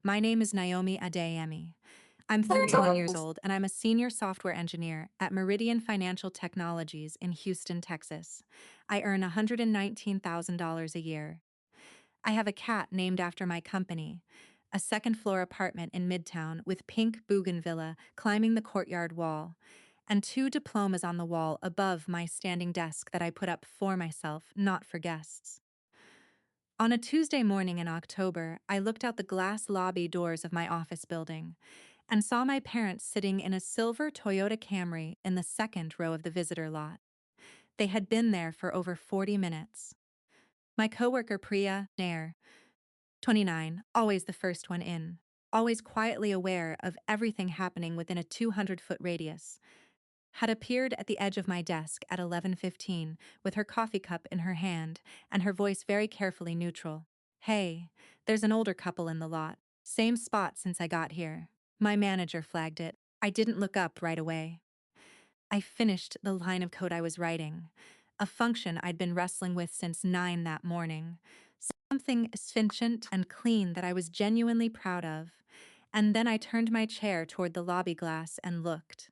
My name is Naomi Adeyemi. I'm 31 years old and I'm a senior software engineer at Meridian Financial Technologies in Houston, Texas. I earn $119,000 a year. I have a cat named after my company, a second floor apartment in Midtown with pink bougainvillea climbing the courtyard wall, and two diplomas on the wall above my standing desk that I put up for myself, not for guests. On a Tuesday morning in October, I looked out the glass lobby doors of my office building and saw my parents sitting in a silver Toyota Camry in the second row of the visitor lot. They had been there for over 40 minutes. My coworker Priya Nair, 29, always the first one in, always quietly aware of everything happening within a 200-foot radius, had appeared at the edge of my desk at 11:15 with her coffee cup in her hand and her voice very carefully neutral. "Hey, there's an older couple in the lot. Same spot since I got here." My manager flagged it. I didn't look up right away. I finished the line of code I was writing, a function I'd been wrestling with since 9 that morning. Something sufficient and clean that I was genuinely proud of. And then I turned my chair toward the lobby glass and looked.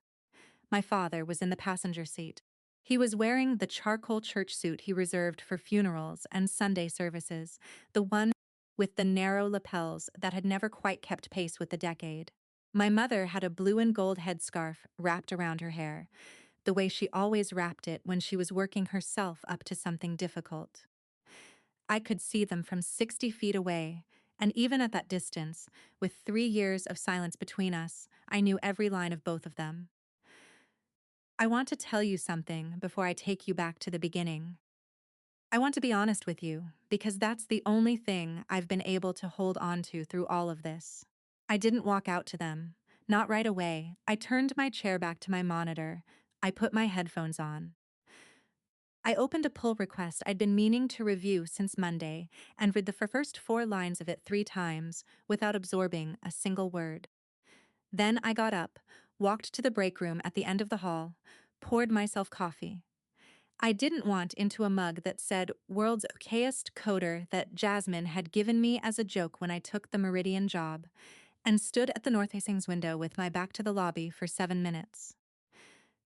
My father was in the passenger seat. He was wearing the charcoal church suit he reserved for funerals and Sunday services, the one with the narrow lapels that had never quite kept pace with the decade. My mother had a blue and gold headscarf wrapped around her hair, the way she always wrapped it when she was working herself up to something difficult. I could see them from 60 feet away, and even at that distance, with 3 years of silence between us, I knew every line of both of them. I want to tell you something before I take you back to the beginning. I want to be honest with you, because that's the only thing I've been able to hold on to through all of this. I didn't walk out to them. Not right away. I turned my chair back to my monitor. I put my headphones on. I opened a pull request I'd been meaning to review since Monday and read the first 4 lines of it 3 times without absorbing a single word. Then I got up, walked to the break room at the end of the hall, poured myself coffee. I didn't want into a mug that said "World's okayest coder" that Jasmine had given me as a joke when I took the Meridian job, and stood at the north-facing window with my back to the lobby for 7 minutes.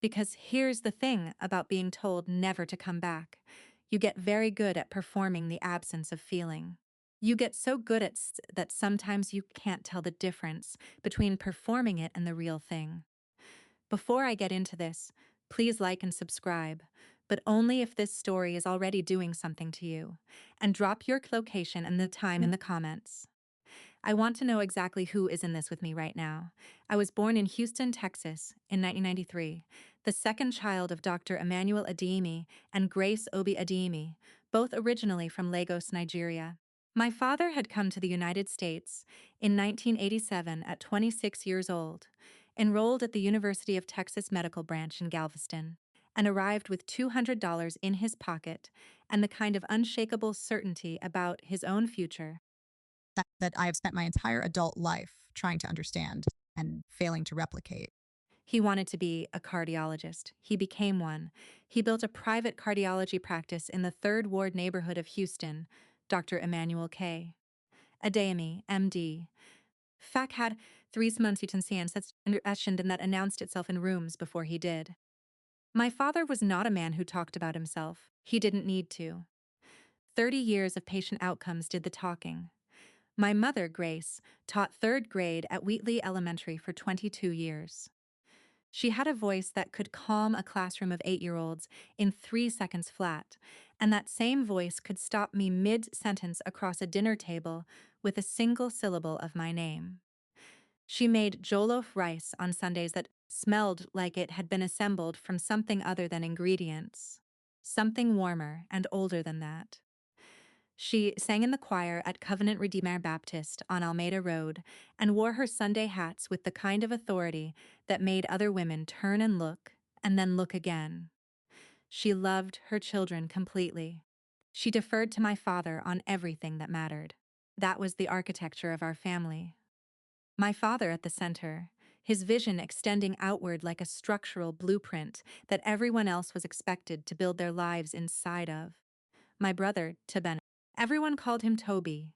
Because here's the thing about being told never to come back. You get very good at performing the absence of feeling. You get so good at that sometimes you can't tell the difference between performing it and the real thing. Before I get into this, please like and subscribe, but only if this story is already doing something to you, and drop your location and the time in the comments. I want to know exactly who is in this with me right now. I was born in Houston, Texas in 1993, the second child of Dr. Emmanuel Adeyemi and Grace Obi Adeyemi, both originally from Lagos, Nigeria. My father had come to the United States in 1987 at 26 years old, enrolled at the University of Texas Medical Branch in Galveston, and arrived with $200 in his pocket and the kind of unshakable certainty about his own future that I have spent my entire adult life trying to understand and failing to replicate. He wanted to be a cardiologist. He became one. He built a private cardiology practice in the Third Ward neighborhood of Houston, Dr. Emmanuel K. Adeyemi, MD. Fac had 3 months that's and that announced itself in rooms before he did. My father was not a man who talked about himself. He didn't need to. 30 years of patient outcomes did the talking. My mother, Grace, taught third grade at Wheatley Elementary for 22 years. She had a voice that could calm a classroom of 8-year-olds in 3 seconds flat, and that same voice could stop me mid-sentence across a dinner table with a single syllable of my name. She made jollof rice on Sundays that smelled like it had been assembled from something other than ingredients, something warmer and older than that. She sang in the choir at Covenant Redeemer Baptist on Almeida Road and wore her Sunday hats with the kind of authority that made other women turn and then look again. She loved her children completely. She deferred to my father on everything that mattered. That was the architecture of our family. My father at the center, his vision extending outward like a structural blueprint that everyone else was expected to build their lives inside of. My brother, Taben. Everyone called him Toby.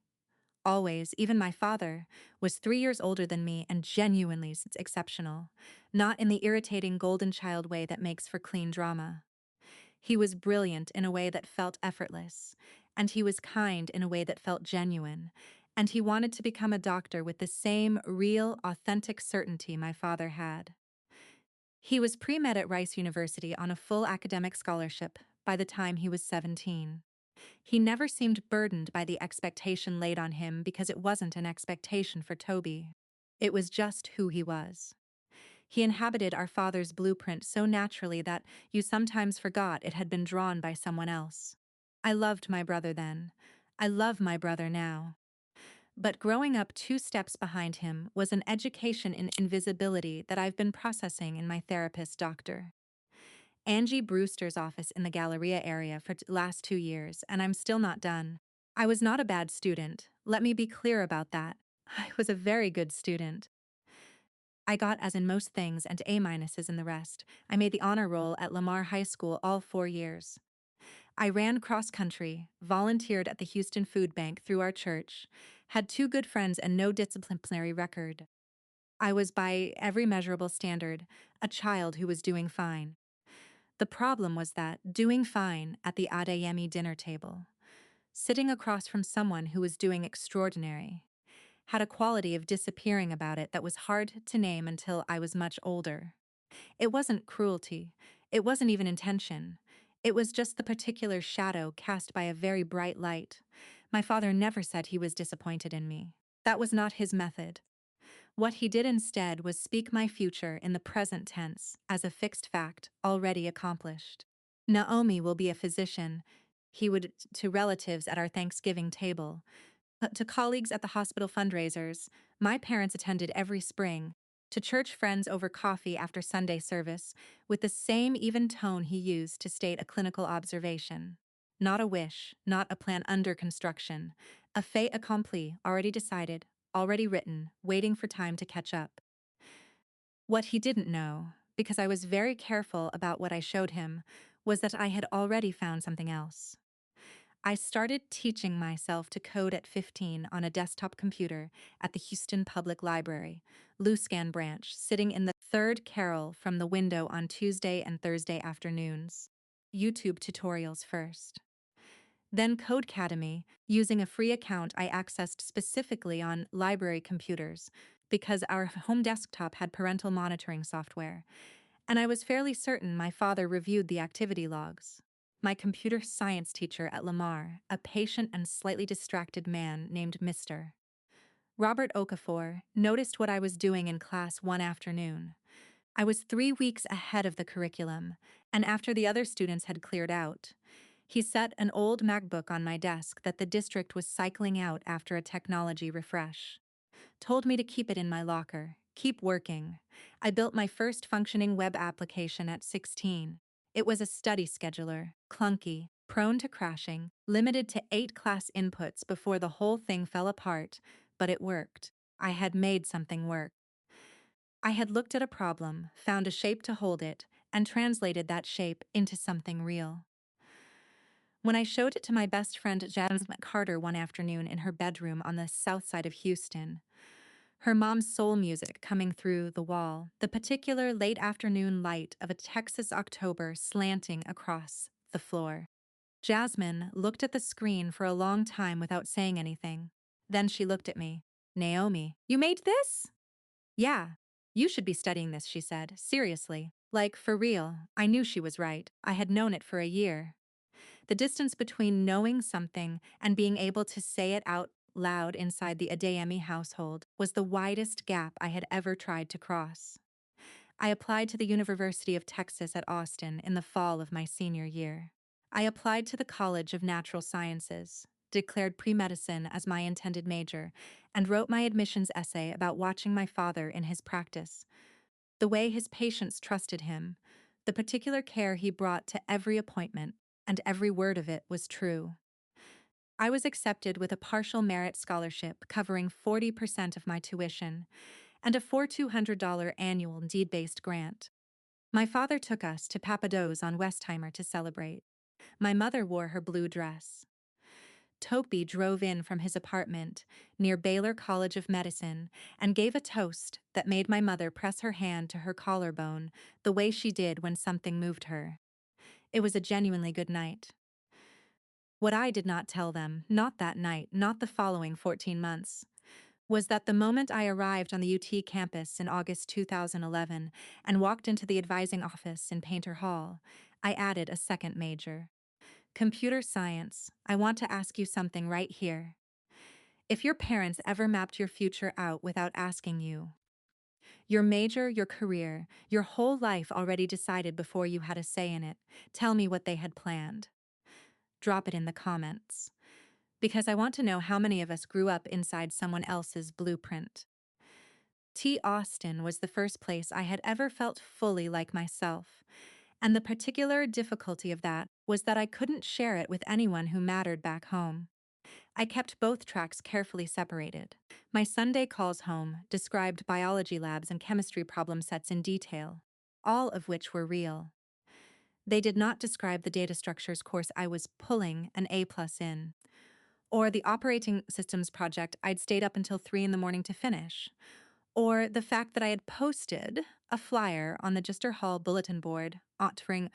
always, even my father, was 3 years older than me and genuinely exceptional, not in the irritating golden child way that makes for clean drama. He was brilliant in a way that felt effortless, and he was kind in a way that felt genuine, and he wanted to become a doctor with the same real, authentic certainty my father had. He was pre-med at Rice University on a full academic scholarship by the time he was 17. He never seemed burdened by the expectation laid on him because it wasn't an expectation for Toby. It was just who he was. He inhabited our father's blueprint so naturally that you sometimes forgot it had been drawn by someone else. I loved my brother then. I love my brother now. But growing up 2 steps behind him was an education in invisibility that I've been processing in my therapist doctor. Angie Brewster's office in the Galleria area for the last 2 years, and I'm still not done. I was not a bad student. Let me be clear about that. I was a very good student. I got As in most things and A-minuses in the rest. I made the honor roll at Lamar High School all 4 years. I ran cross country, volunteered at the Houston Food Bank through our church, had 2 good friends and no disciplinary record. I was, by every measurable standard, a child who was doing fine. The problem was that doing fine at the Adeyemi dinner table, sitting across from someone who was doing extraordinary, had a quality of disappearing about it that was hard to name until I was much older. It wasn't cruelty. It wasn't even intention. It was just the particular shadow cast by a very bright light. My father never said he was disappointed in me. That was not his method. What he did instead was speak my future in the present tense as a fixed fact already accomplished. Naomi will be a physician, he would to relatives at our Thanksgiving table. To colleagues at the hospital fundraisers, my parents attended every spring, to church friends over coffee after Sunday service, with the same even tone he used to state a clinical observation. Not a wish, not a plan under construction, a fait accompli, already decided, already written, waiting for time to catch up. What he didn't know, because I was very careful about what I showed him, was that I had already found something else. I started teaching myself to code at 15 on a desktop computer at the Houston Public Library, Luscan branch, sitting in the third carrel from the window on Tuesday and Thursday afternoons. YouTube tutorials first. Then Codecademy, using a free account I accessed specifically on library computers because our home desktop had parental monitoring software, and I was fairly certain my father reviewed the activity logs. My computer science teacher at Lamar, a patient and slightly distracted man named Mr. Robert Okafor, noticed what I was doing in class one afternoon. I was 3 weeks ahead of the curriculum, and after the other students had cleared out, he set an old MacBook on my desk that the district was cycling out after a technology refresh. Told me to keep it in my locker, keep working. I built my first functioning web application at 16. It was a study scheduler, clunky, prone to crashing, limited to 8 class inputs before the whole thing fell apart, but it worked. I had made something work. I had looked at a problem, found a shape to hold it, and translated that shape into something real. When I showed it to my best friend Jasmine Carter one afternoon in her bedroom on the south side of Houston, her mom's soul music coming through the wall, the particular late afternoon light of a Texas October slanting across the floor. Jasmine looked at the screen for a long time without saying anything. Then she looked at me. Naomi, you made this? Yeah. You should be studying this, she said, seriously. Like, for real. I knew she was right. I had known it for a year. The distance between knowing something and being able to say it out loud inside the Adeyemi household was the widest gap I had ever tried to cross. I applied to the University of Texas at Austin in the fall of my senior year. I applied to the College of Natural Sciences, declared pre-medicine as my intended major, and wrote my admissions essay about watching my father in his practice, the way his patients trusted him, the particular care he brought to every appointment, and every word of it was true. I was accepted with a partial merit scholarship covering 40% of my tuition and a $4,200 annual deed-based grant. My father took us to Papado's on Westheimer to celebrate. My mother wore her blue dress. Toby drove in from his apartment near Baylor College of Medicine and gave a toast that made my mother press her hand to her collarbone the way she did when something moved her. It was a genuinely good night. What I did not tell them, not that night, not the following 14 months, was that the moment I arrived on the UT campus in August 2011 and walked into the advising office in Painter Hall, I added a second major. Computer science. I want to ask you something right here. If your parents ever mapped your future out without asking you, your major, your career, your whole life already decided before you had a say in it, tell me what they had planned. Drop it in the comments. Because I want to know how many of us grew up inside someone else's blueprint. T. Austin was the first place I had ever felt fully like myself, and the particular difficulty of that was that I couldn't share it with anyone who mattered back home. I kept both tracks carefully separated. My Sunday calls home described biology labs and chemistry problem sets in detail, all of which were real. They did not describe the data structures course I was pulling an A+ in, or the operating systems project I'd stayed up until 3 in the morning to finish, or the fact that I had posted a flyer on the Gister Hall bulletin board offering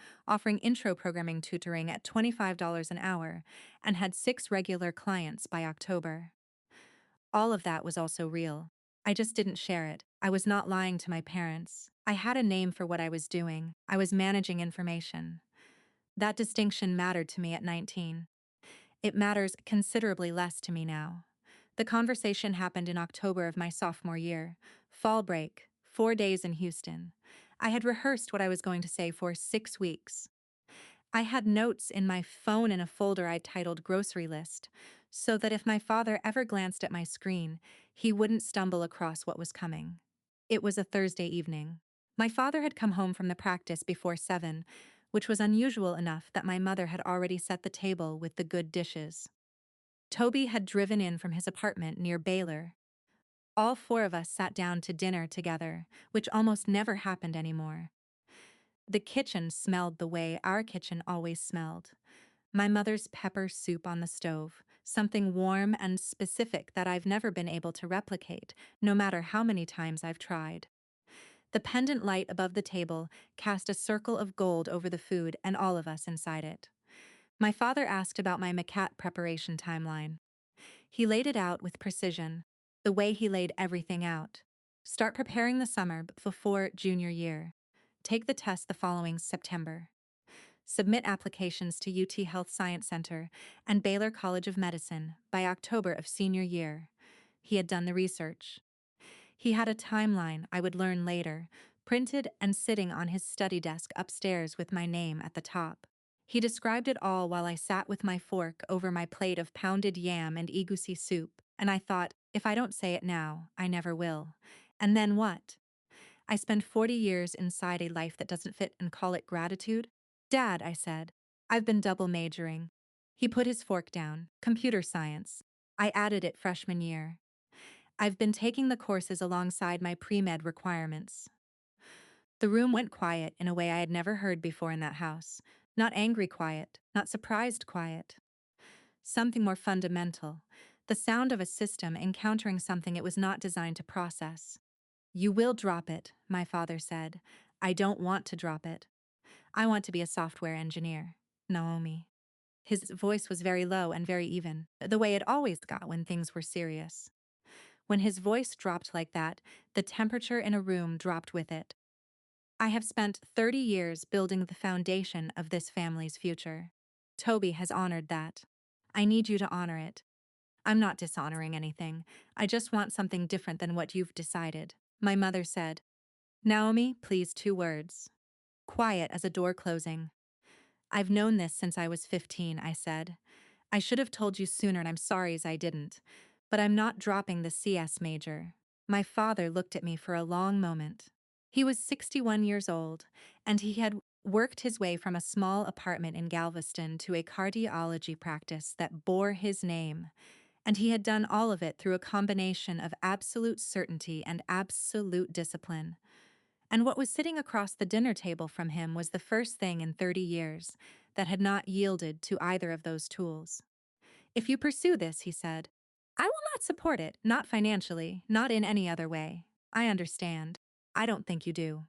intro programming tutoring at $25 an hour and had 6 regular clients by October. All of that was also real. I just didn't share it. I was not lying to my parents. I had a name for what I was doing. I was managing information. That distinction mattered to me at 19. It matters considerably less to me now. The conversation happened in October of my sophomore year. Fall break, 4 days in Houston. I had rehearsed what I was going to say for 6 weeks. I had notes in my phone in a folder I titled Grocery List, so that if my father ever glanced at my screen, he wouldn't stumble across what was coming. It was a Thursday evening. My father had come home from the practice before 7, which was unusual enough that my mother had already set the table with the good dishes. Toby had driven in from his apartment near Baylor. All 4 of us sat down to dinner together, which almost never happened anymore. The kitchen smelled the way our kitchen always smelled. My mother's pepper soup on the stove, something warm and specific that I've never been able to replicate, no matter how many times I've tried. The pendant light above the table cast a circle of gold over the food and all of us inside it. My father asked about my MCAT preparation timeline. He laid it out with precision, the way he laid everything out. Start preparing the summer before junior year. Take the test the following September. Submit applications to UT Health Science Center and Baylor College of Medicine by October of senior year. He had done the research. He had a timeline I would learn later, printed and sitting on his study desk upstairs with my name at the top. He described it all while I sat with my fork over my plate of pounded yam and egusi soup, and I thought, if I don't say it now, I never will. And then what? I spend 40 years inside a life that doesn't fit and call it gratitude? Dad, I said, I've been double majoring. He put his fork down. Computer science. I added it freshman year. I've been taking the courses alongside my pre-med requirements. The room went quiet in a way I had never heard before in that house. Not angry quiet, not surprised quiet. Something more fundamental. The sound of a system encountering something it was not designed to process. You will drop it, my father said. I don't want to drop it. I want to be a software engineer. Naomi. His voice was very low and very even, the way it always got when things were serious. When his voice dropped like that, the temperature in a room dropped with it. I have spent 30 years building the foundation of this family's future. Toby has honored that. I need you to honor it. I'm not dishonoring anything. I just want something different than what you've decided. My mother said, Naomi, please 2 words. Quiet as a door closing. I've known this since I was 15, I said. I should have told you sooner and I'm sorry as I didn't. But I'm not dropping the CS major. My father looked at me for a long moment. He was 61 years old, and he had worked his way from a small apartment in Galveston to a cardiology practice that bore his name. And he had done all of it through a combination of absolute certainty and absolute discipline. And what was sitting across the dinner table from him was the first thing in 30 years that had not yielded to either of those tools. If you pursue this, he said, I will not support it, not financially, not in any other way. I understand. I don't think you do.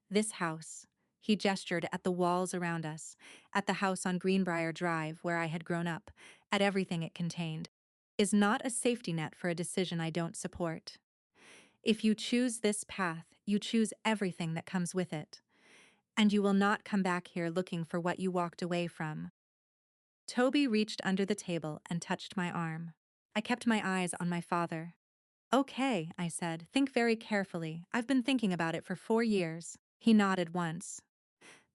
This house, he gestured at the walls around us, at the house on Greenbrier Drive where I had grown up, at everything it contained, is not a safety net for a decision I don't support. If you choose this path, you choose everything that comes with it, and you will not come back here looking for what you walked away from. Toby reached under the table and touched my arm. I kept my eyes on my father. Okay, I said, think very carefully. I've been thinking about it for 4 years. He nodded once.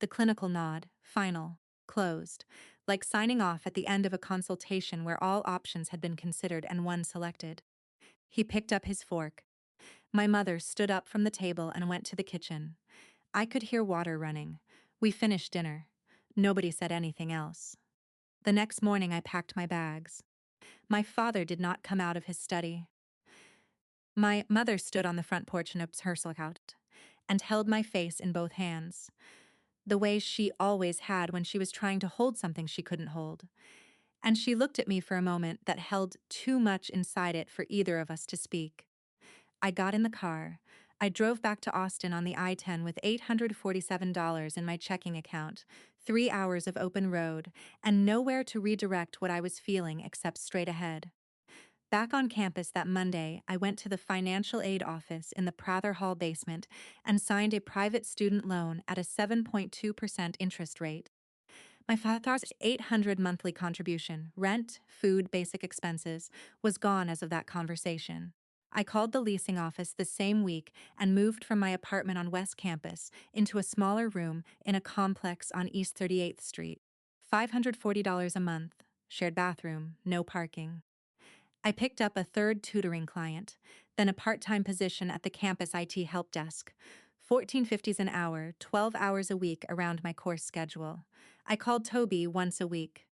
The clinical nod, final, closed, like signing off at the end of a consultation where all options had been considered and one selected. He picked up his fork. My mother stood up from the table and went to the kitchen. I could hear water running. We finished dinner. Nobody said anything else. The next morning I packed my bags. My father did not come out of his study. My mother stood on the front porch in a rehearsal couch and held my face in both hands, the way she always had when she was trying to hold something she couldn't hold. And she looked at me for a moment that held too much inside it for either of us to speak. I got in the car. I drove back to Austin on the I-10 with $847 in my checking account, 3 hours of open road, and nowhere to redirect what I was feeling except straight ahead. Back on campus that Monday, I went to the financial aid office in the Prather Hall basement and signed a private student loan at a 7.2% interest rate. My father's $800 monthly contribution, rent, food, basic expenses, was gone as of that conversation. I called the leasing office the same week and moved from my apartment on West Campus into a smaller room in a complex on East 38th Street. $540 a month, shared bathroom, no parking. I picked up a third tutoring client, then a part-time position at the campus IT help desk. 14.50 an hour, 12 hours a week around my course schedule. I called Toby once a week.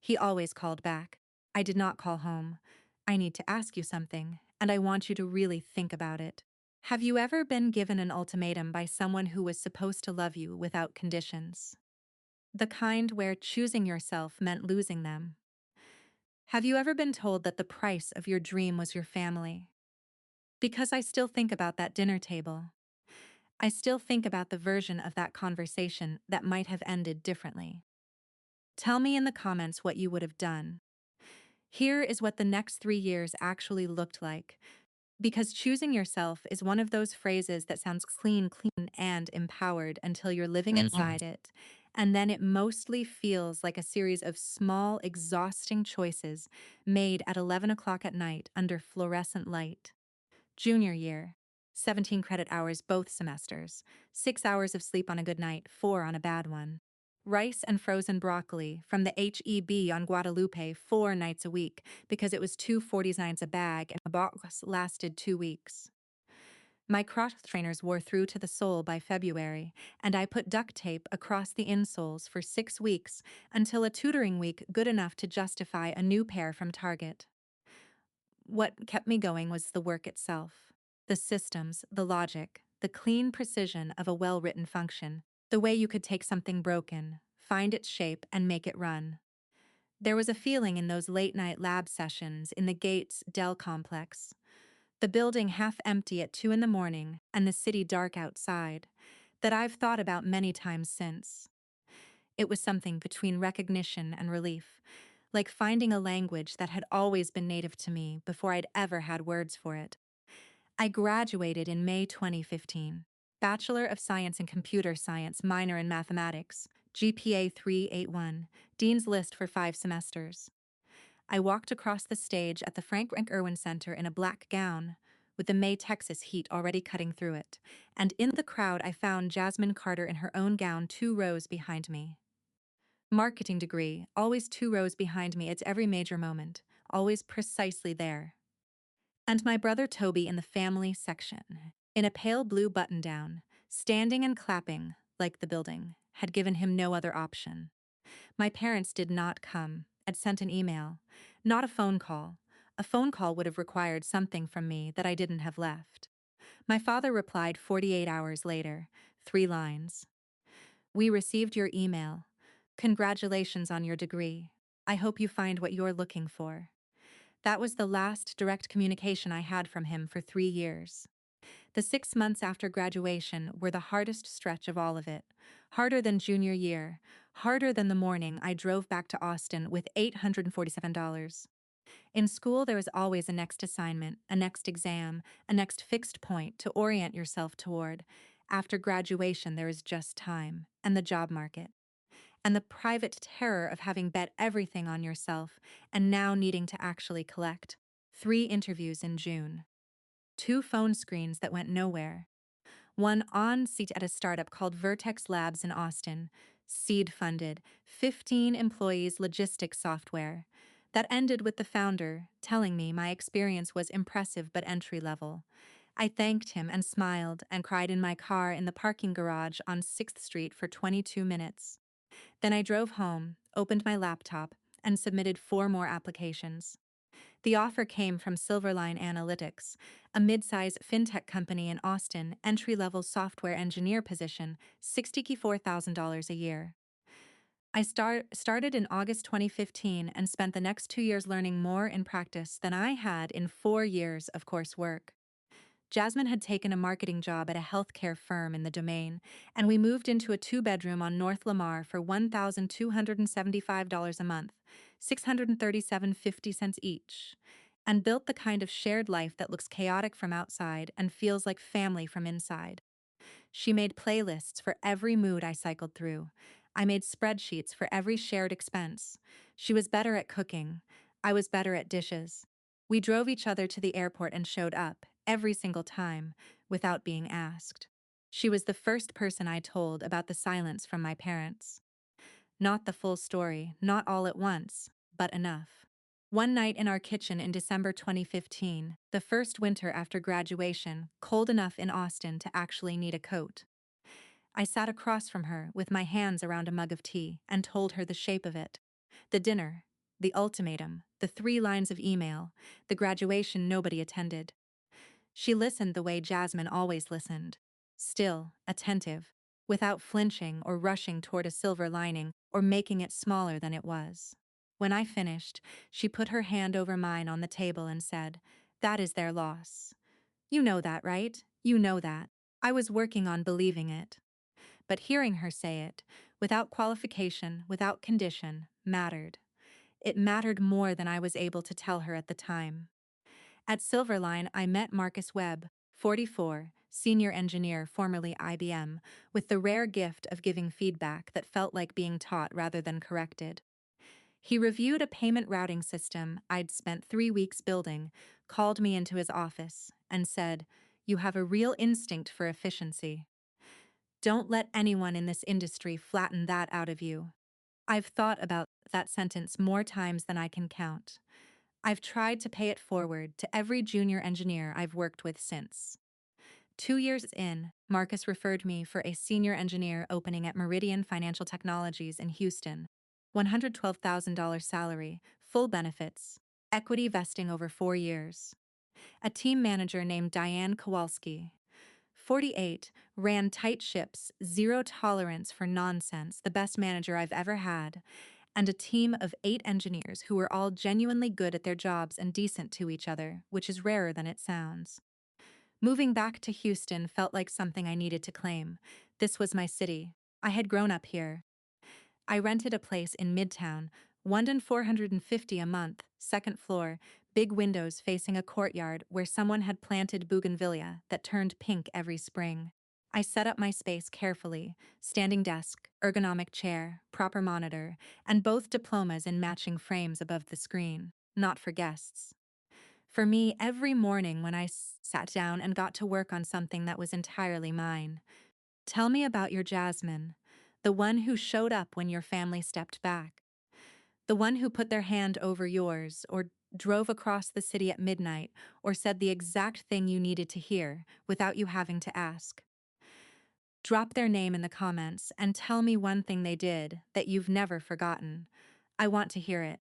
He always called back. I did not call home. I need to ask you something, and I want you to really think about it. Have you ever been given an ultimatum by someone who was supposed to love you without conditions? The kind where choosing yourself meant losing them. Have you ever been told that the price of your dream was your family? Because I still think about that dinner table. I still think about the version of that conversation that might have ended differently. Tell me in the comments what you would have done. Here is what the next 3 years actually looked like. Because choosing yourself is one of those phrases that sounds clean, and empowered until you're living inside it. And then it mostly feels like a series of small, exhausting choices made at 11 o'clock at night under fluorescent light. Junior year, 17 credit hours both semesters, 6 hours of sleep on a good night, 4 on a bad one. Rice and frozen broccoli from the HEB on Guadalupe 4 nights a week because it was $2.49 a bag and a box lasted 2 weeks. My cross trainers wore through to the sole by February, and I put duct tape across the insoles for 6 weeks until a tutoring week good enough to justify a new pair from Target. What kept me going was the work itself. The systems, the logic, the clean precision of a well-written function. The way you could take something broken, find its shape, and make it run. There was a feeling in those late-night lab sessions in the Gates Dell complex. The building half empty at 2 in the morning and the city dark outside, that I've thought about many times since. It was something between recognition and relief, like finding a language that had always been native to me before I'd ever had words for it. I graduated in May 2015. Bachelor of Science in Computer Science, minor in Mathematics, GPA 381, Dean's List for 5 semesters. I walked across the stage at the Frank Irwin Center in a black gown, with the May, Texas heat already cutting through it, and in the crowd I found Jasmine Carter in her own gown 2 rows behind me. Marketing degree, always 2 rows behind me at every major moment, always precisely there. And my brother Toby in the family section, in a pale blue button-down, standing and clapping, like the building, had given him no other option. My parents did not come, had sent an email, not a phone call. A phone call would have required something from me that I didn't have left. My father replied 48 hours later, 3 lines. We received your email. Congratulations on your degree. I hope you find what you're looking for." That was the last direct communication I had from him for 3 years. The 6 months after graduation were the hardest stretch of all of it. Harder than junior year, harder than the morning I drove back to Austin with $847. In school, there is always a next assignment, a next exam, a next fixed point to orient yourself toward. After graduation, there is just time and the job market, and the private terror of having bet everything on yourself and now needing to actually collect. 3 interviews in June, 2 phone screens that went nowhere, one on seat at a startup called Vertex Labs in Austin, seed funded, 15 employees logistics software. That ended with the founder telling me my experience was impressive but entry level. I thanked him and smiled and cried in my car in the parking garage on 6th Street for 22 minutes. Then I drove home, opened my laptop, and submitted 4 more applications. The offer came from Silverline Analytics, a mid-size fintech company in Austin, entry-level software engineer position, $64,000 a year. I started in August 2015 and spent the next 2 years learning more in practice than I had in 4 years of coursework. Jasmine had taken a marketing job at a healthcare firm in the domain, and we moved into a 2-bedroom on North Lamar for $1,275 a month, $637.50 each, and built the kind of shared life that looks chaotic from outside and feels like family from inside. She made playlists for every mood I cycled through. I made spreadsheets for every shared expense. She was better at cooking. I was better at dishes. We drove each other to the airport and showed up, every single time, without being asked. She was the first person I told about the silence from my parents. Not the full story, not all at once, but enough. One night in our kitchen in December 2015, the first winter after graduation, cold enough in Austin to actually need a coat, I sat across from her with my hands around a mug of tea and told her the shape of it. The dinner, the ultimatum, the 3 lines of email, the graduation nobody attended. She listened the way Jasmine always listened, still, attentive, without flinching or rushing toward a silver lining or making it smaller than it was. When I finished, she put her hand over mine on the table and said, "That is their loss. You know that, right? You know that." I was working on believing it. But hearing her say it, without qualification, without condition, mattered. It mattered more than I was able to tell her at the time. At Silverline, I met Marcus Webb, 44, senior engineer, formerly IBM, with the rare gift of giving feedback that felt like being taught rather than corrected. He reviewed a payment routing system I'd spent 3 weeks building, called me into his office, and said, "You have a real instinct for efficiency. Don't let anyone in this industry flatten that out of you." I've thought about that sentence more times than I can count. I've tried to pay it forward to every junior engineer I've worked with since. 2 years in, Marcus referred me for a senior engineer opening at Meridian Financial Technologies in Houston. $112,000 salary, full benefits, equity vesting over 4 years. A team manager named Diane Kowalski, 48, ran tight ships, zero tolerance for nonsense, the best manager I've ever had, and a team of 8 engineers who were all genuinely good at their jobs and decent to each other, which is rarer than it sounds. Moving back to Houston felt like something I needed to claim. This was my city. I had grown up here. I rented a place in Midtown, $1,450 a month, second floor, big windows facing a courtyard where someone had planted bougainvillea that turned pink every spring. I set up my space carefully, standing desk, ergonomic chair, proper monitor, and both diplomas in matching frames above the screen, not for guests. For me, every morning when I sat down and got to work on something that was entirely mine. Tell me about your Jasmine, the one who showed up when your family stepped back, the one who put their hand over yours, or drove across the city at midnight, or said the exact thing you needed to hear without you having to ask. Drop their name in the comments and tell me one thing they did that you've never forgotten. I want to hear it.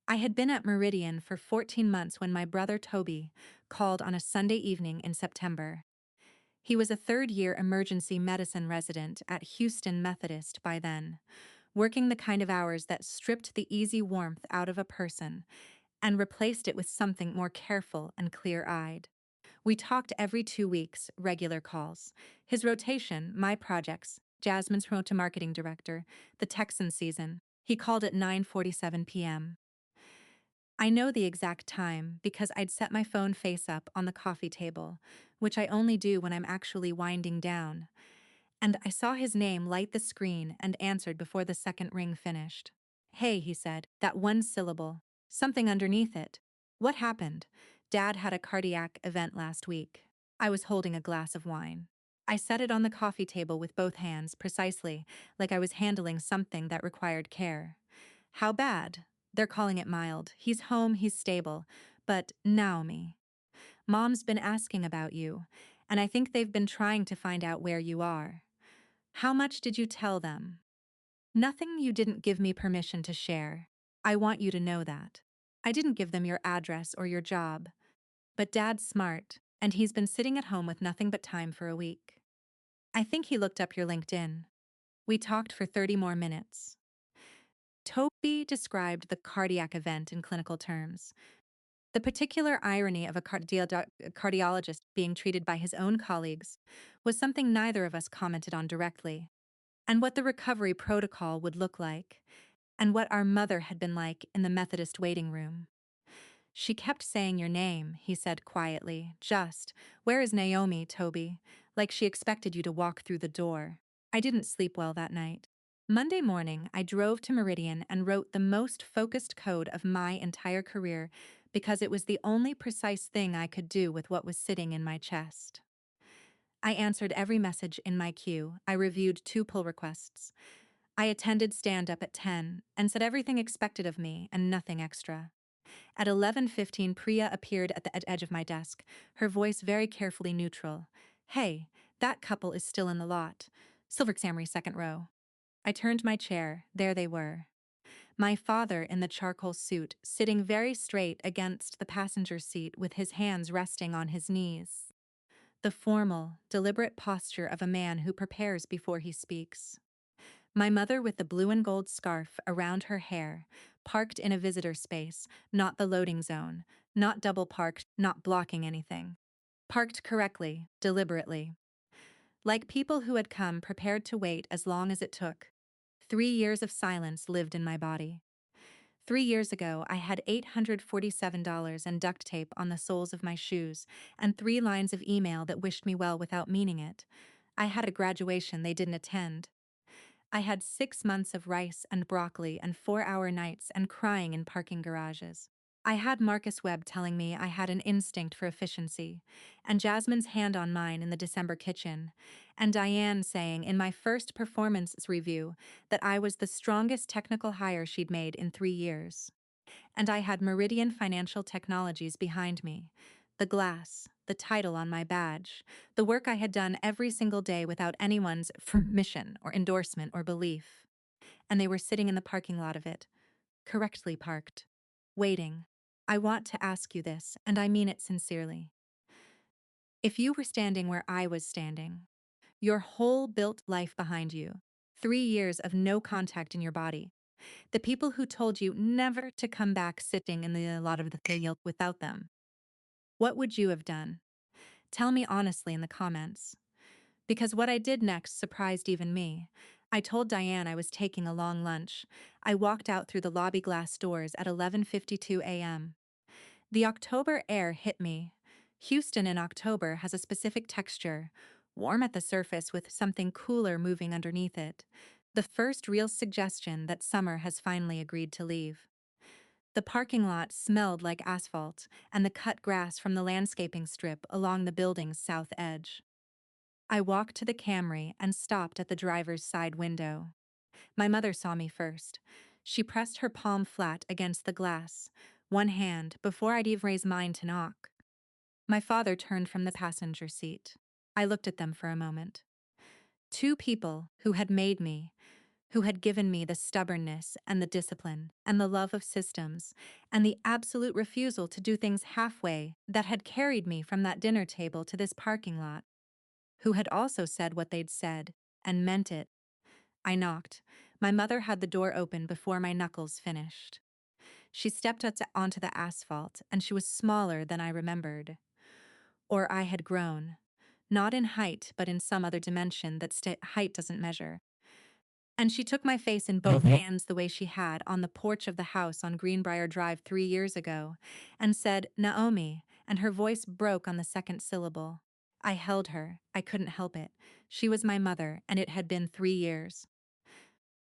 I had been at Meridian for 14 months when my brother Toby called on a Sunday evening in September. He was a third-year emergency medicine resident at Houston Methodist by then, working the kind of hours that stripped the easy warmth out of a person and replaced it with something more careful and clear eyed. We talked every 2 weeks, regular calls. His rotation, my projects, Jasmine's promote to marketing director, the Texan season. He called at 9:47 p.m. I know the exact time because I'd set my phone face up on the coffee table, which I only do when I'm actually winding down, and I saw his name light the screen and answered before the second ring finished. Hey, he said, that one syllable. Something underneath it. What happened? Dad had a cardiac event last week. I was holding a glass of wine. I set it on the coffee table with both hands, precisely, like I was handling something that required care. How bad? They're calling it mild. He's home, he's stable. But Naomi, Mom's been asking about you, and I think they've been trying to find out where you are. How much did you tell them? Nothing you didn't give me permission to share. I want you to know that. I didn't give them your address or your job. But Dad's smart, and he's been sitting at home with nothing but time for a week. I think he looked up your LinkedIn. We talked for 30 more minutes. Toby described the cardiac event in clinical terms. The particular irony of a cardiologist being treated by his own colleagues was something neither of us commented on directly, and what the recovery protocol would look like, and what our mother had been like in the Methodist waiting room. She kept saying your name, he said quietly, just, where is Naomi, Toby? Like she expected you to walk through the door. I didn't sleep well that night. Monday morning, I drove to Meridian and wrote the most focused code of my entire career because it was the only precise thing I could do with what was sitting in my chest. I answered every message in my queue. I reviewed 2 pull requests. I attended stand-up at 10 and said everything expected of me and nothing extra. At 11:15, Priya appeared at the edge of my desk, her voice very carefully neutral. Hey, that couple is still in the lot. Silver Camry, second row. I turned my chair. There they were. My father in the charcoal suit, sitting very straight against the passenger seat with his hands resting on his knees. The formal, deliberate posture of a man who prepares before he speaks. My mother with the blue and gold scarf around her hair, parked in a visitor space, not the loading zone, not double parked, not blocking anything. Parked correctly, deliberately. Like people who had come prepared to wait as long as it took. 3 years of silence lived in my body. 3 years ago, I had $847 and duct tape on the soles of my shoes and 3 lines of email that wished me well without meaning it. I had a graduation they didn't attend. I had 6 months of rice and broccoli and 4-hour nights and crying in parking garages. I had Marcus Webb telling me I had an instinct for efficiency, and Jasmine's hand on mine in the December kitchen, and Diane saying in my first performance review that I was the strongest technical hire she'd made in 3 years. And I had Meridian Financial Technologies behind me, the glass, the title on my badge, the work I had done every single day without anyone's permission or endorsement or belief. And they were sitting in the parking lot of it, correctly parked, waiting. I want to ask you this, and I mean it sincerely. If you were standing where I was standing, your whole built life behind you, 3 years of no contact in your body, the people who told you never to come back sitting in the lot of the field without them, what would you have done? Tell me honestly in the comments. Because what I did next surprised even me. I told Diane I was taking a long lunch. I walked out through the lobby glass doors at 11:52 a.m. The October air hit me. Houston in October has a specific texture, warm at the surface with something cooler moving underneath it. The first real suggestion that summer has finally agreed to leave. The parking lot smelled like asphalt and the cut grass from the landscaping strip along the building's south edge. I walked to the Camry and stopped at the driver's side window. My mother saw me first. She pressed her palm flat against the glass, one hand, before I'd even raise mine to knock. My father turned from the passenger seat. I looked at them for a moment. 2 people who had made me, who had given me the stubbornness and the discipline and the love of systems and the absolute refusal to do things halfway that had carried me from that dinner table to this parking lot, who had also said what they'd said and meant it I knocked. My mother had the door open before my knuckles finished. She stepped onto the asphalt, and she was smaller than I remembered. Or I had grown. Not in height, but in some other dimension that height doesn't measure. And she took my face in both hands the way she had on the porch of the house on Greenbrier Drive 3 years ago, and said, "Naomi," and her voice broke on the second syllable. I held her. I couldn't help it. She was my mother, and it had been 3 years.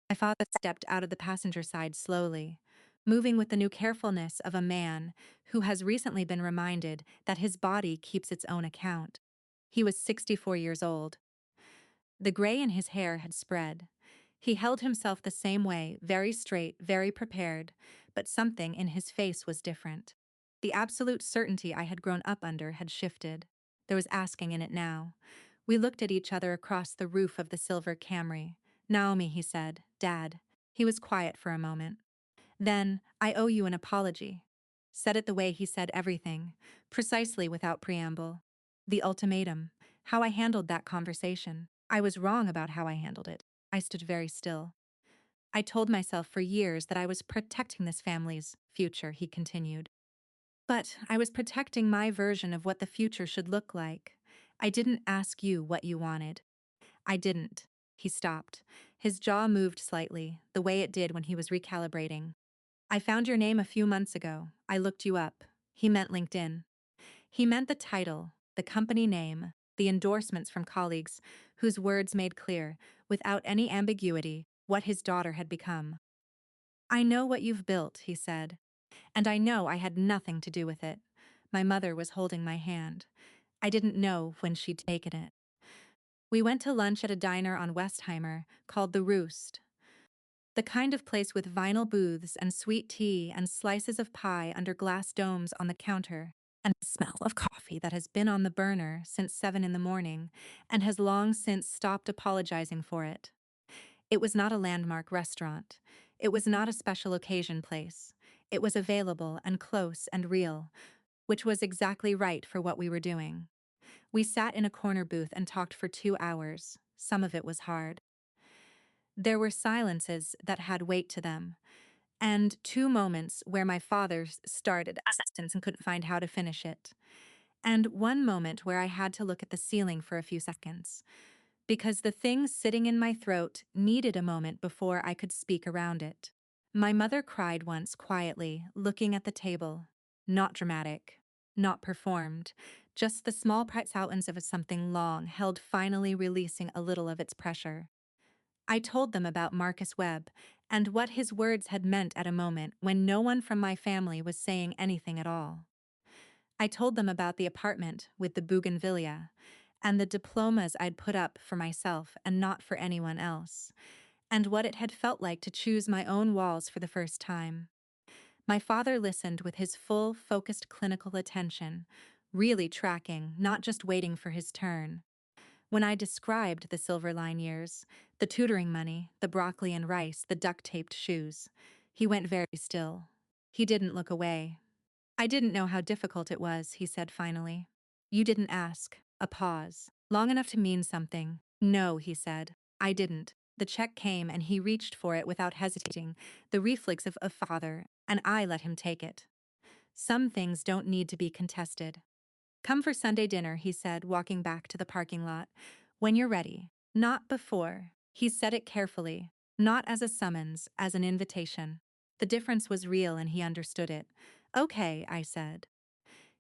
My father stepped out of the passenger side slowly, moving with the new carefulness of a man who has recently been reminded that his body keeps its own account. He was 64 years old. The gray in his hair had spread. He held himself the same way, very straight, very prepared, but something in his face was different. The absolute certainty I had grown up under had shifted. There was asking in it now. We looked at each other across the roof of the silver Camry. "Naomi," he said, "Dad." He was quiet for a moment. Then, "I owe you an apology." Said it the way he said everything, precisely without preamble. The ultimatum, how I handled that conversation. I was wrong about how I handled it. I stood very still. I told myself for years that I was protecting this family's future, he continued. But I was protecting my version of what the future should look like. I didn't ask you what you wanted. I didn't. He stopped. His jaw moved slightly, the way it did when he was recalibrating. "I found your name a few months ago. I looked you up." He meant LinkedIn. He meant the title, the company name, the endorsements from colleagues, whose words made clear, without any ambiguity, what his daughter had become. "I know what you've built," he said, "and I know I had nothing to do with it." My mother was holding my hand. I didn't know when she'd taken it. We went to lunch at a diner on Westheimer called The Roost. The kind of place with vinyl booths and sweet tea and slices of pie under glass domes on the counter, and the smell of coffee that has been on the burner since 7 in the morning and has long since stopped apologizing for it. It was not a landmark restaurant. It was not a special occasion place. It was available and close and real, which was exactly right for what we were doing. We sat in a corner booth and talked for 2 hours. Some of it was hard. There were silences that had weight to them, and 2 moments where my father started a sentence and couldn't find how to finish it, and one moment where I had to look at the ceiling for a few seconds, because the thing sitting in my throat needed a moment before I could speak around it. My mother cried once quietly, looking at the table. Not dramatic, not performed, just the small sounds of something long held finally releasing a little of its pressure. I told them about Marcus Webb and what his words had meant at a moment when no one from my family was saying anything at all. I told them about the apartment with the bougainvillea and the diplomas I'd put up for myself and not for anyone else, and what it had felt like to choose my own walls for the first time. My father listened with his full, focused clinical attention, really tracking, not just waiting for his turn. When I described the Silver Line years, the tutoring money, the broccoli and rice, the duct-taped shoes, he went very still. He didn't look away. "I didn't know how difficult it was," he said finally. "You didn't ask." A pause, long enough to mean something. "No," he said. "I didn't." The check came and he reached for it without hesitating, the reflex of a father, and I let him take it. Some things don't need to be contested. "Come for Sunday dinner," he said, walking back to the parking lot. "When you're ready. Not before." He said it carefully, not as a summons, as an invitation. The difference was real and he understood it. "Okay," I said.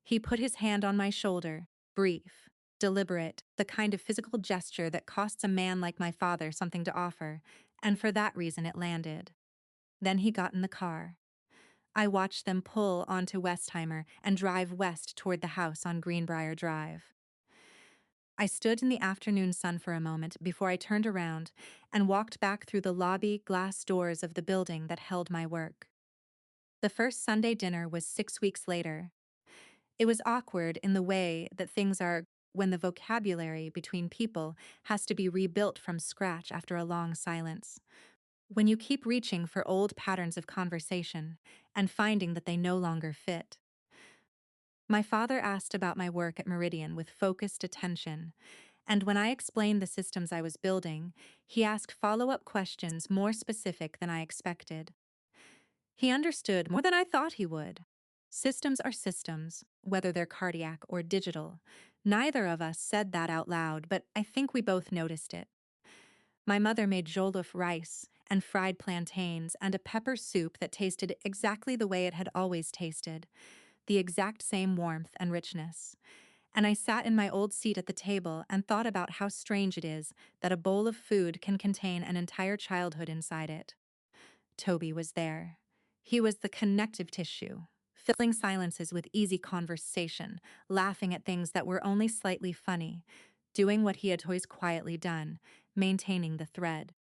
He put his hand on my shoulder, brief, deliberate, the kind of physical gesture that costs a man like my father something to offer, and for that reason it landed. Then he got in the car. I watched them pull onto Westheimer and drive west toward the house on Greenbrier Drive. I stood in the afternoon sun for a moment before I turned around and walked back through the lobby glass doors of the building that held my work. The first Sunday dinner was 6 weeks later. It was awkward in the way that things are when the vocabulary between people has to be rebuilt from scratch after a long silence. When you keep reaching for old patterns of conversation and finding that they no longer fit. My father asked about my work at Meridian with focused attention, And when I explained the systems I was building, he asked follow-up questions more specific than I expected. He understood more than I thought he would. Systems are systems, whether they're cardiac or digital. Neither of us said that out loud, but I think we both noticed it. My mother made jollof rice and fried plantains and a pepper soup that tasted exactly the way it had always tasted, the exact same warmth and richness. And I sat in my old seat at the table and thought about how strange it is that a bowl of food can contain an entire childhood inside it. Toby was there. He was the connective tissue, filling silences with easy conversation, laughing at things that were only slightly funny, doing what he had always quietly done, maintaining the thread.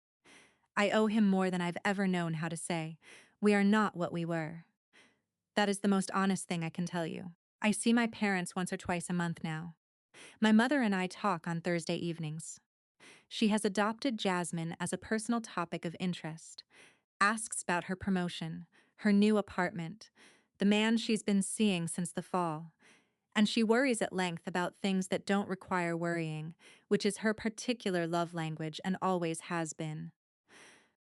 I owe him more than I've ever known how to say. We are not what we were. That is the most honest thing I can tell you. I see my parents once or twice a month now. My mother and I talk on Thursday evenings. She has adopted Jasmine as a personal topic of interest, asks about her promotion, her new apartment, the man she's been seeing since the fall, and she worries at length about things that don't require worrying, which is her particular love language and always has been.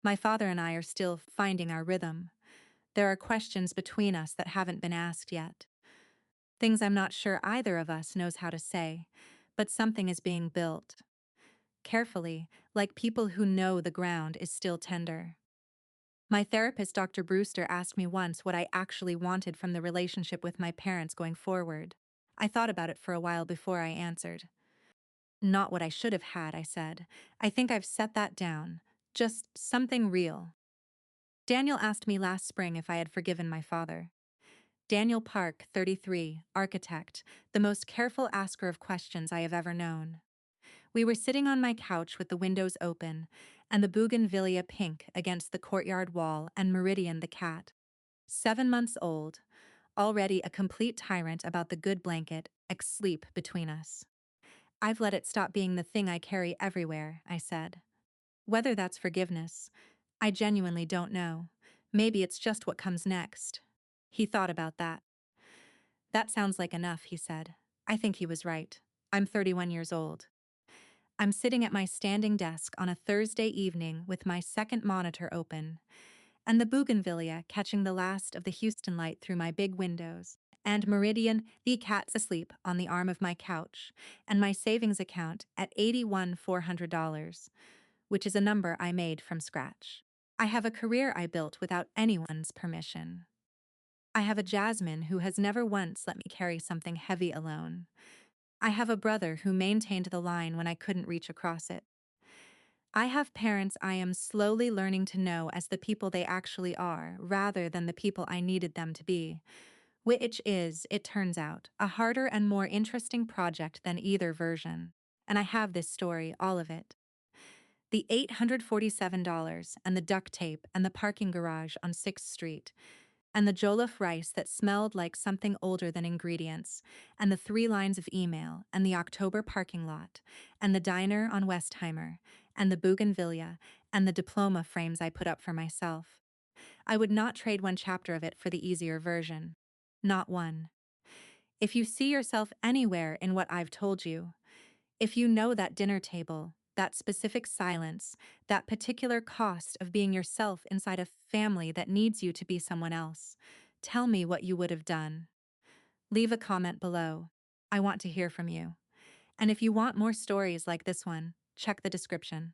My father and I are still finding our rhythm. There are questions between us that haven't been asked yet. Things I'm not sure either of us knows how to say, but something is being built. Carefully, like people who know the ground is still tender. My therapist, Dr. Brewster, asked me once what I actually wanted from the relationship with my parents going forward. I thought about it for a while before I answered. Not what I should have had, I said. I think I've set that down. Just something real. Daniel asked me last spring if I had forgiven my father. Daniel Park, 33, architect, the most careful asker of questions I have ever known. We were sitting on my couch with the windows open, and the bougainvillea pink against the courtyard wall and Meridian the cat. 7 months old, already a complete tyrant about the good blanket, asleep between us. I've let it stop being the thing I carry everywhere, I said. Whether that's forgiveness, I genuinely don't know. Maybe it's just what comes next. He thought about that. That sounds like enough, he said. I think he was right. I'm 31 years old. I'm sitting at my standing desk on a Thursday evening with my second monitor open, and the bougainvillea catching the last of the Houston light through my big windows, and Meridian, the cat's asleep on the arm of my couch, and my savings account at $81,400, which is a number I made from scratch. I have a career I built without anyone's permission. I have a Jasmine who has never once let me carry something heavy alone. I have a brother who maintained the line when I couldn't reach across it. I have parents I am slowly learning to know as the people they actually are, rather than the people I needed them to be, which is, it turns out, a harder and more interesting project than either version. And I have this story, all of it. The $847 and the duct tape and the parking garage on 6th Street, and the jollof rice that smelled like something older than ingredients, and the 3 lines of email, and the October parking lot, and the diner on Westheimer, and the bougainvillea, and the diploma frames I put up for myself. I would not trade one chapter of it for the easier version. Not one. If you see yourself anywhere in what I've told you, if you know that dinner table, that specific silence, that particular cost of being yourself inside a family that needs you to be someone else, tell me what you would have done. Leave a comment below. I want to hear from you. And if you want more stories like this one, check the description.